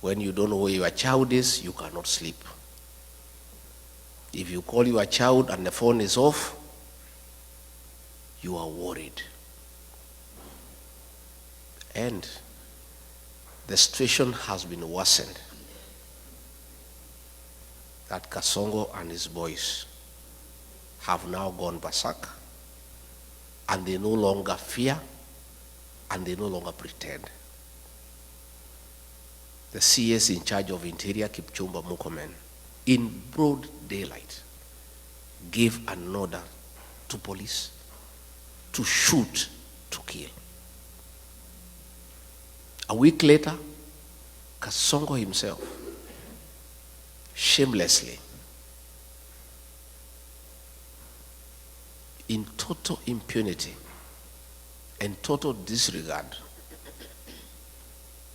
When you don't know where your child is, you cannot sleep. If you call your child and the phone is off, you are worried. And the situation has been worsened. That Kasongo and his boys have now gone berserk, and they no longer fear, and they no longer pretend. The CS in charge of Interior, Kipchumba Murkomen, in broad daylight, gave an order to police to shoot, to kill. A week later, Kasongo himself, shamelessly, in total impunity and total disregard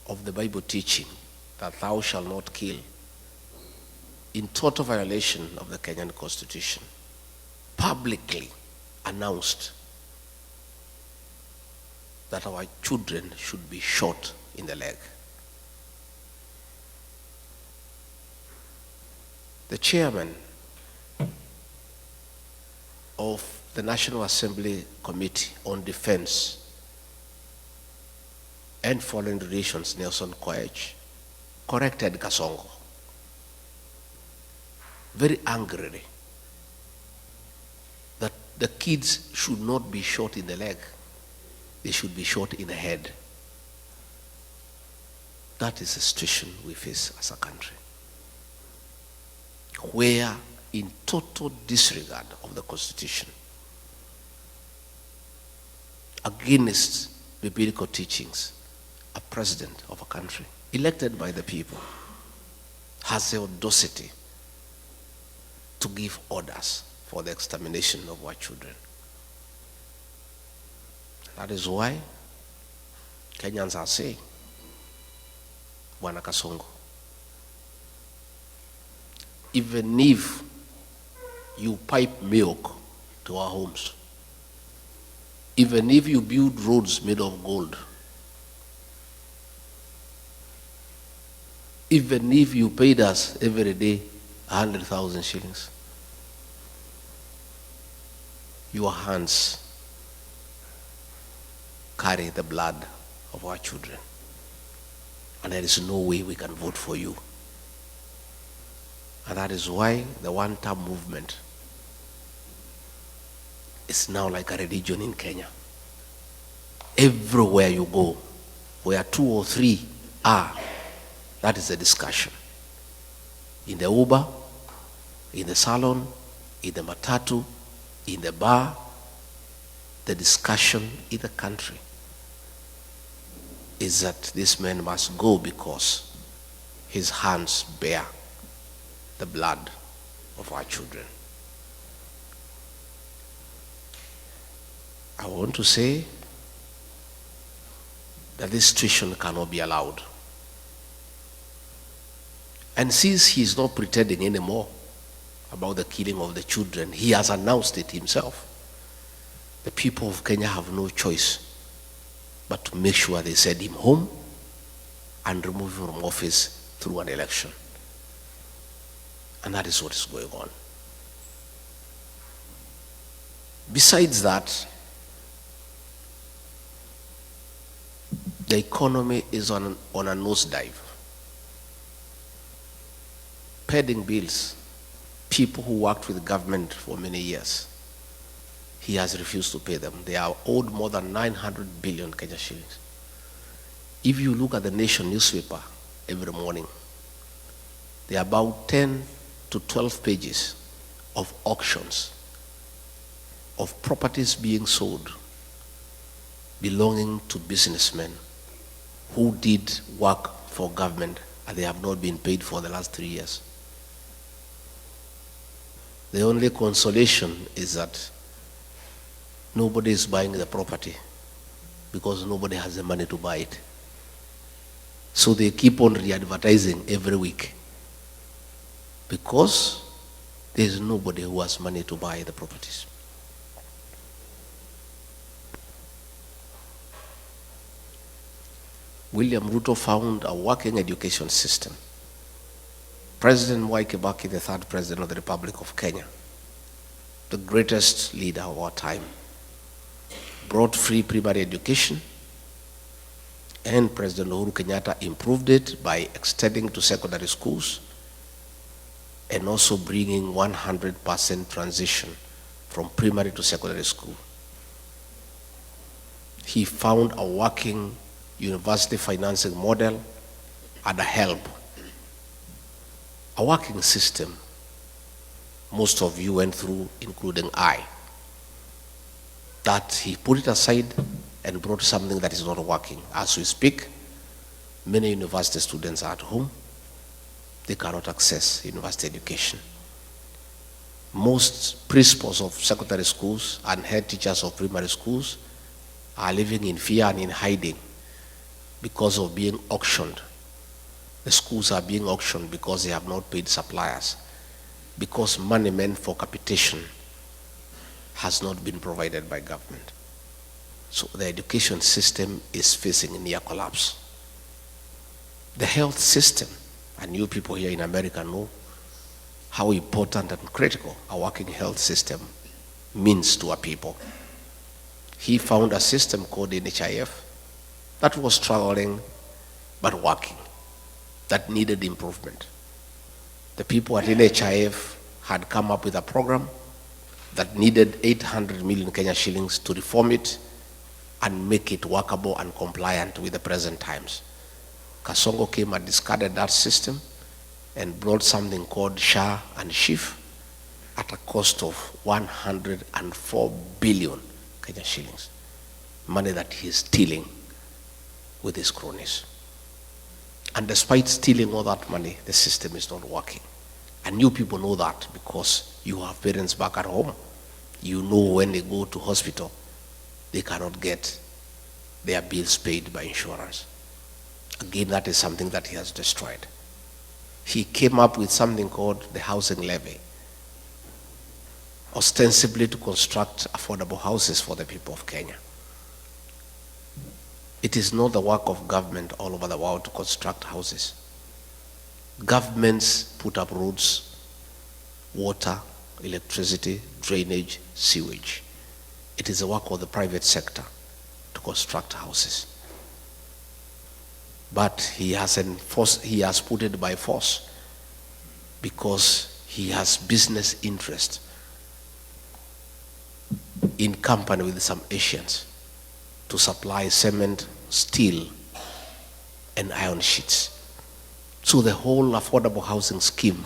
of the Bible teaching that thou shalt not kill, in total violation of the Kenyan Constitution, publicly announced that our children should be shot in the leg. The chairman of the National Assembly Committee on Defense and Foreign Relations, Nelson Koech, corrected Kasongo very angrily that the kids should not be shot in the leg, they should be shot in the head. That is the situation we face as a country, where in total disregard of the Constitution, against biblical teachings, a president of a country elected by the people has the audacity to give orders for the extermination of our children. That is why Kenyans are saying, Bwana Kasongo, even if you pipe milk to our homes, even if you build roads made of gold, even if you paid us every day 100,000 shillings, your hands carry the blood of our children, and there is no way we can vote for you. And that is why the one-term movement is now like a religion in Kenya. Everywhere you go, where 2 or 3 are, that is the discussion. In the Uber, in the salon, in the matatu, in the bar, the discussion in the country is that this man must go because his hands bear the blood of our children. I want to say that this situation cannot be allowed. And since he is not pretending anymore about the killing of the children, he has announced it himself. The people of Kenya have no choice but to make sure they send him home and remove him from office through an election. And that is what is going on. Besides that, the economy is on a nosedive. Pending bills, people who worked with the government for many years, he has refused to pay them. They are owed more than 900 billion Kenya shillings. If you look at the Nation newspaper every morning, there are about 10 to 12 pages of auctions of properties being sold belonging to businessmen who did work for government and they have not been paid for the last 3 years. The only consolation is that nobody is buying the property because nobody has the money to buy it. So they keep on re-advertising every week because there is nobody who has money to buy the properties. William Ruto found a working education system. President Mwai Kibaki, the third president of the Republic of Kenya, the greatest leader of our time, brought free primary education, and President Uhuru Kenyatta improved it by extending to secondary schools and also bringing 100% transition from primary to secondary school. He found a working university financing model and a help, a working system most of you went through, including I, that he put it aside and brought something that is not working. As we speak, many university students are at home. They cannot access university education. Most principals of secondary schools and head teachers of primary schools are living in fear and in hiding because of being auctioned. The schools are being auctioned because they have not paid suppliers, because money meant for capitation has not been provided by government. So the education system is facing near collapse. The health system, and you people here in America know how important and critical a working health system means to our people. He found a system called NHIF that was struggling but working, that needed improvement. The people at NHIF had come up with a program that needed 800 million Kenya shillings to reform it and make it workable and compliant with the present times. Kasongo came and discarded that system and brought something called SHA and SHIF at a cost of 104 billion Kenya shillings, money that he is stealing with his cronies. And despite stealing all that money, the system is not working. And you people know that because you have parents back at home. You know when they go to hospital, they cannot get their bills paid by insurance. Again, that is something that he has destroyed. He came up with something called the housing levy, ostensibly to construct affordable houses for the people of Kenya. It is not the work of government all over the world to construct houses. Governments put up roads, water, electricity, drainage, sewage. It is the work of the private sector to construct houses. But he has put it by force because he has business interest in company with some Asians to supply cement, steel, and iron sheets. So the whole affordable housing scheme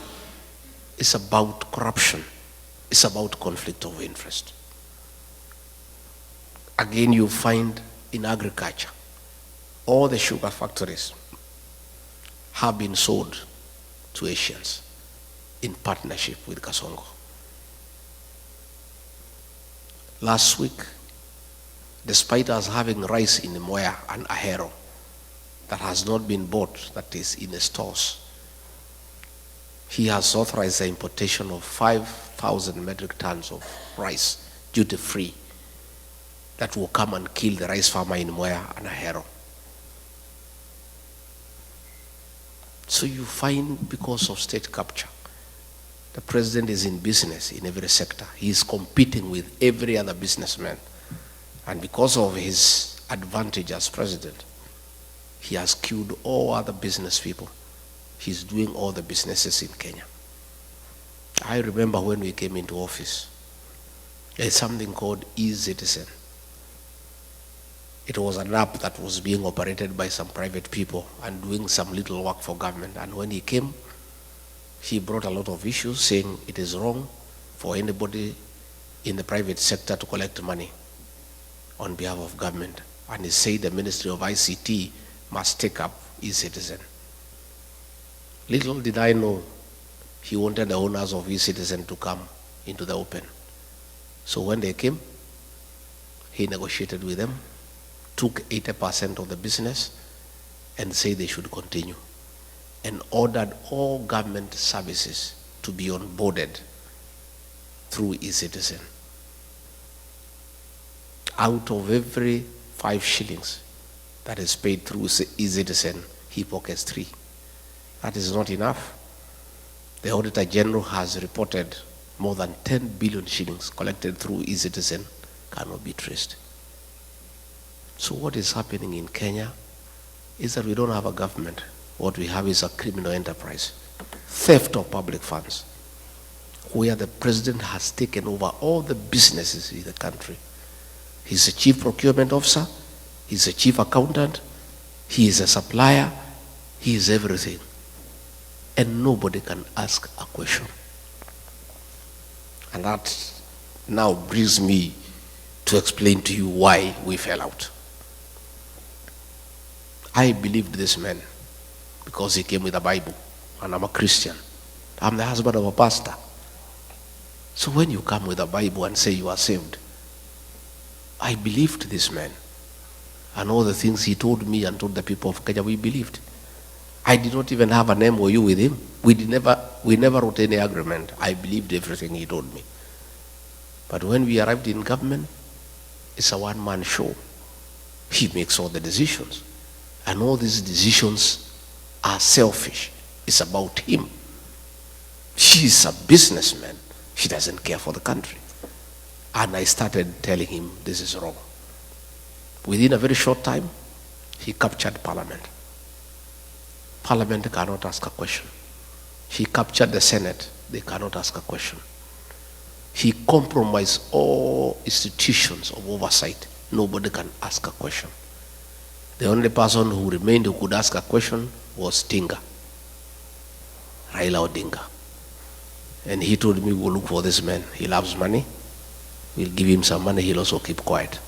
is about corruption. It's about conflict of interest. Again, you find in agriculture, all the sugar factories have been sold to Asians in partnership with Kasongo. Last week, despite us having rice in Moya and Ahero that has not been bought, that is in the stores, he has authorized the importation of 5,000 metric tons of rice, duty-free, that will come and kill the rice farmer in Moya and Ahero. So you find, because of state capture, the president is in business in every sector. He is competing with every other businessman. And because of his advantage as president, he has killed all other business people. He's doing all the businesses in Kenya. I remember when we came into office, there's something called e-Citizen. It was an app that was being operated by some private people and doing some little work for government. And when he came, he brought a lot of issues saying it is wrong for anybody in the private sector to collect money on behalf of government. And he said the Ministry of ICT must take up e-Citizen. Little did I know, he wanted the owners of e-Citizen to come into the open. So when they came, he negotiated with them, took 80% of the business and said they should continue, and ordered all government services to be onboarded through e-Citizen. Out of every 5 shillings that is paid through e-Citizen, he pockets 3. That is not enough. The Auditor General has reported more than 10 billion shillings collected through e-Citizen cannot be traced. So what is happening in Kenya is that we don't have a government. What we have is a criminal enterprise, theft of public funds, where the president has taken over all the businesses in the country. He's the chief procurement officer, he's the chief accountant, he is a supplier, he is everything. And nobody can ask a question. And that now brings me to explain to you why we fell out. I believed this man because he came with a Bible, and I'm a Christian. I'm the husband of a pastor. So when you come with a Bible and say you are saved, I believed this man. And all the things he told me and told the people of Kenya, we believed. I did not even have an MOU with him. We never wrote any agreement. I believed everything he told me. But when we arrived in government, it's a one-man show. He makes all the decisions. And all these decisions are selfish. It's about him. He's a businessman. He doesn't care for the country. And I started telling him this is wrong. Within a very short time, he captured Parliament. Parliament cannot ask a question. He captured the Senate. They cannot ask a question. He compromised all institutions of oversight. Nobody can ask a question. The only person who remained who could ask a question was Tinga, Raila Odinga. And he told me, we'll look for this man. He loves money. We'll give him some money. He'll also keep quiet.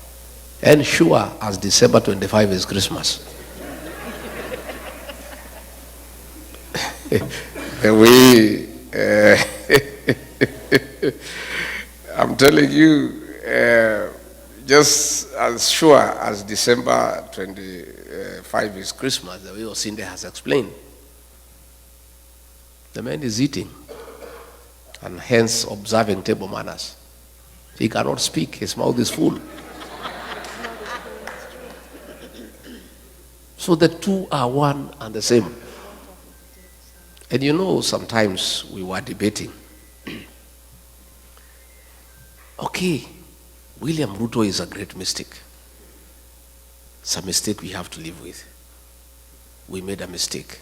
And sure as December 25 is Christmas. The way, I'm telling you, just as sure as December 25 is Christmas, the way Osinde has explained, the man is eating and hence observing table manners. He cannot speak, his mouth is full. So the two are one and the same. And you know, sometimes we were debating. Okay, William Ruto is a great mistake. It's a mistake we have to live with. We made a mistake.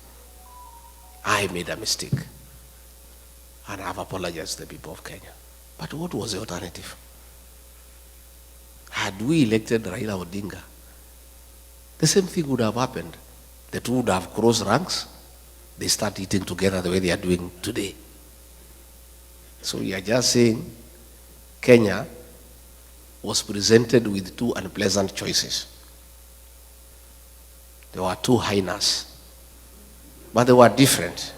I made a mistake. And I've apologized to the people of Kenya. But what was the alternative? Had we elected Raila Odinga, the same thing would have happened. The two would have crossed ranks. They start eating together the way they are doing today. So we are just saying Kenya was presented with two unpleasant choices. There were two hyenas, but they were different.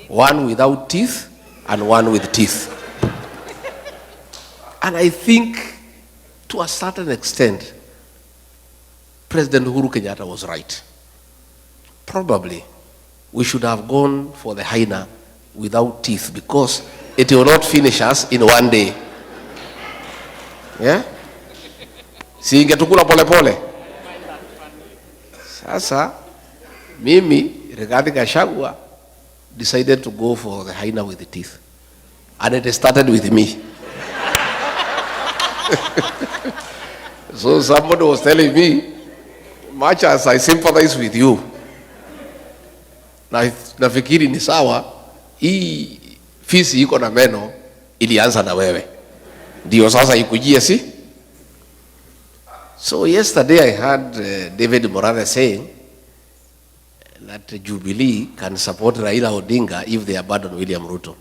One without teeth and one with teeth. And I think to a certain extent, President Uhuru Kenyatta was right. Probably we should have gone for the hyena without teeth because it will not finish us in one day. Yeah? Si ingetukula pole pole. Sasa, mimi, Rigathi Gachagua, decided to go for the hyena with the teeth. And it started with me. So somebody was telling me, much as I sympathize with you, nafikiri ni sawa, hii fisi iko na meno ilianza na wewe. Ndio sasa ikujie si? So yesterday I heard David Morales saying that Jubilee can support Raila Odinga if they abandon William Ruto.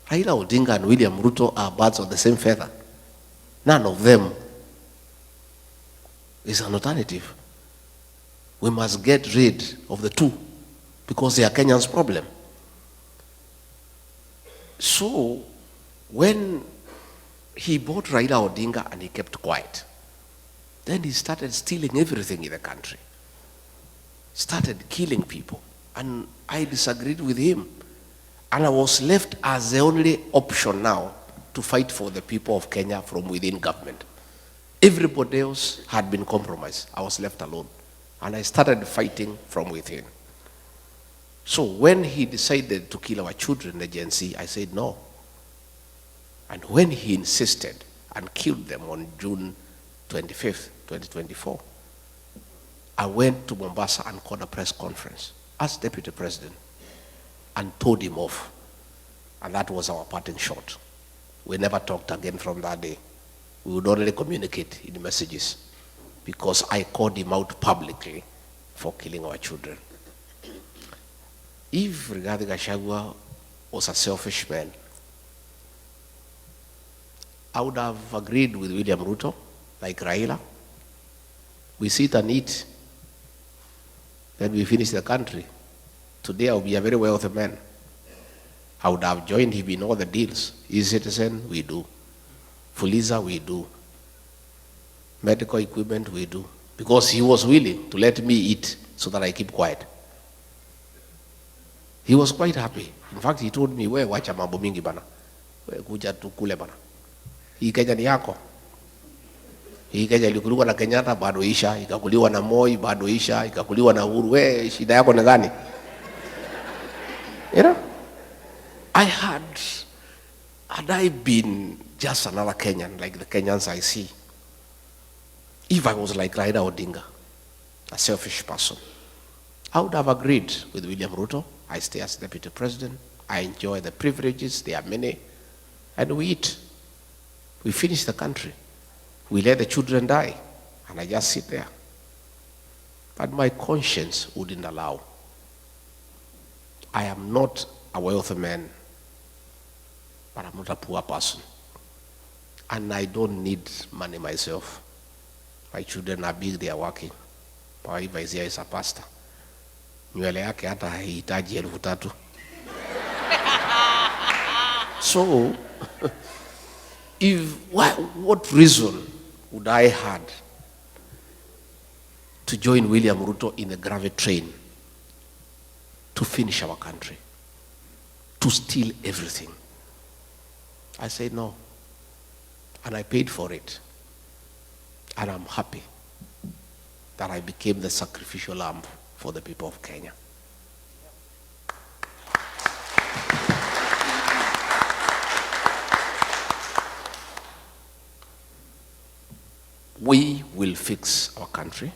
Raila Odinga and William Ruto are birds of the same feather. None of them is an alternative. We must get rid of the two because they are Kenya's problem. So when he bought Raila Odinga and he kept quiet, then he started stealing everything in the country. Started killing people. And I disagreed with him. And I was left as the only option now to fight for the people of Kenya from within government. Everybody else had been compromised. I was left alone. And I started fighting from within. So when he decided to kill our children, the Gen Z, I said no. And when he insisted and killed them on June 25th, 2024, I went to Mombasa and called a press conference as deputy president and told him off. And that was our parting shot. We never talked again from that day. We would only communicate in messages because I called him out publicly for killing our children. If Rigathi Gachagua was a selfish man, I would have agreed with William Ruto, like Raila. We sit and eat, then we finish the country. Today I'll be a very wealthy man. I would have joined him in all the deals. E-Citizen, we do. Fuliza, we do. Medical equipment, we do. Because he was willing to let me eat so that I keep quiet. He was quite happy. In fact, he told me, we wacha mambo mingi bana. We kuja tukule bana. Hii Kenya ni yako. Hii Kenya ilikuliwa na Kenyatta bado isha, ikakuliwa na Moi bado isha, ikakuliwa na Uhuru. We shida yako ni gani? You know? Had I been just another Kenyan, like the Kenyans I see, if I was like Raila Odinga, a selfish person, I would have agreed with William Ruto. I stay as deputy president. I enjoy the privileges, there are many, and we eat. We finish the country. We let the children die, and I just sit there. But my conscience wouldn't allow. I am not a wealthy man, but I'm not a poor person. And I don't need money myself. My children are big, they are working. My wife is here, is a pastor. Nywele yake hata haihitaji 3,000. So, what reason would I had to join William Ruto in a gravity train to finish our country, to steal everything? I said no, and I paid for it, and I'm happy that I became the sacrificial lamb for the people of Kenya. We will fix our country,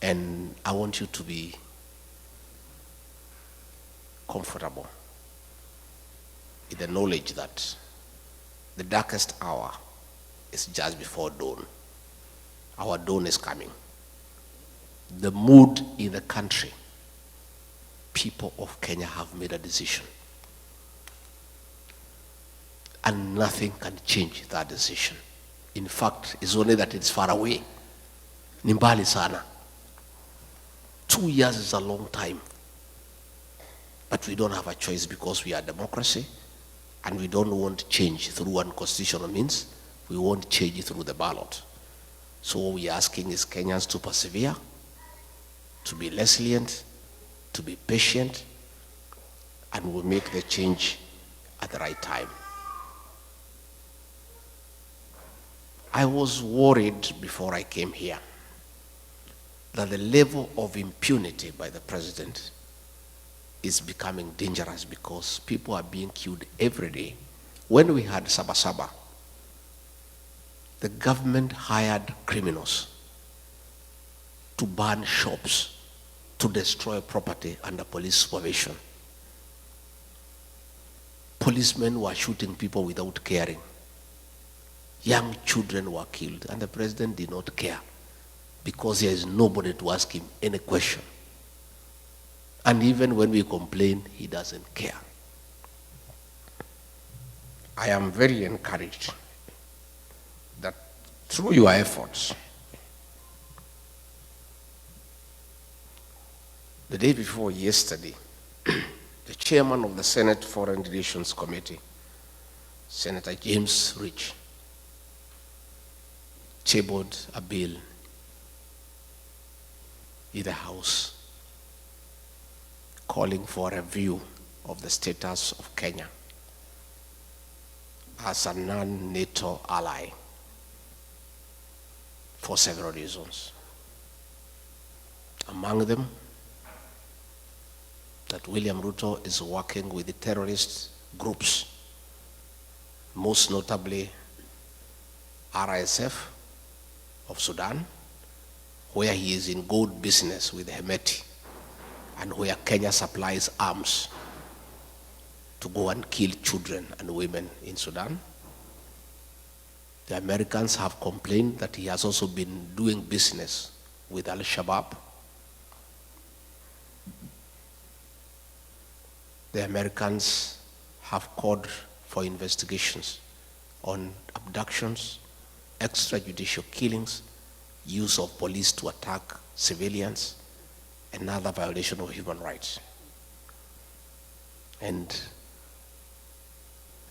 and I want you to be comfortable in the knowledge that the darkest hour is just before dawn. Our dawn is coming. The mood in the country, people of Kenya have made a decision. And nothing can change that decision. In fact, it's only that it's far away. Ni mbali sana. 2 years is a long time. But we don't have a choice because we are democracy, and we don't want change through unconstitutional means. We want change through the ballot. So what we're asking is Kenyans to persevere, to be resilient, to be patient, and we'll make the change at the right time. I was worried before I came here that the level of impunity by the president is becoming dangerous because people are being killed every day. When we had Sabasaba, the government hired criminals to burn shops, to destroy property under police supervision. Policemen were shooting people without caring. Young children were killed, and the president did not care because there is nobody to ask him any question. And even when we complain, he doesn't care. I am very encouraged that through your efforts, the day before yesterday, the chairman of the Senate Foreign Relations Committee, Senator James Rich, tabled a bill in the House calling for a review of the status of Kenya as a non-NATO ally for several reasons. Among them, that William Ruto is working with the terrorist groups, most notably RSF of Sudan, where he is in gold business with Hemeti, and where Kenya supplies arms to go and kill children and women in Sudan. The Americans have complained that he has also been doing business with Al-Shabaab. The Americans have called for investigations on abductions, extrajudicial killings, use of police to attack civilians, and other violation of human rights. And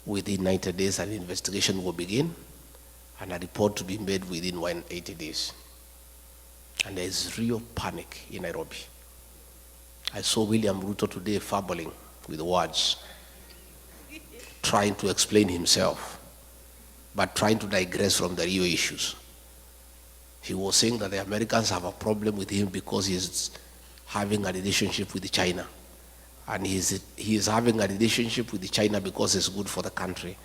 within 90 days, an investigation will begin and a report to be made within 180 days. And there is real panic in Nairobi. I saw William Ruto today fumbling with words, trying to explain himself, but trying to digress from the real issues. He was saying that the Americans have a problem with him because he's having a relationship with China. And he is having a relationship with China because it's good for the country.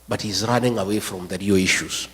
But he's running away from the real issues.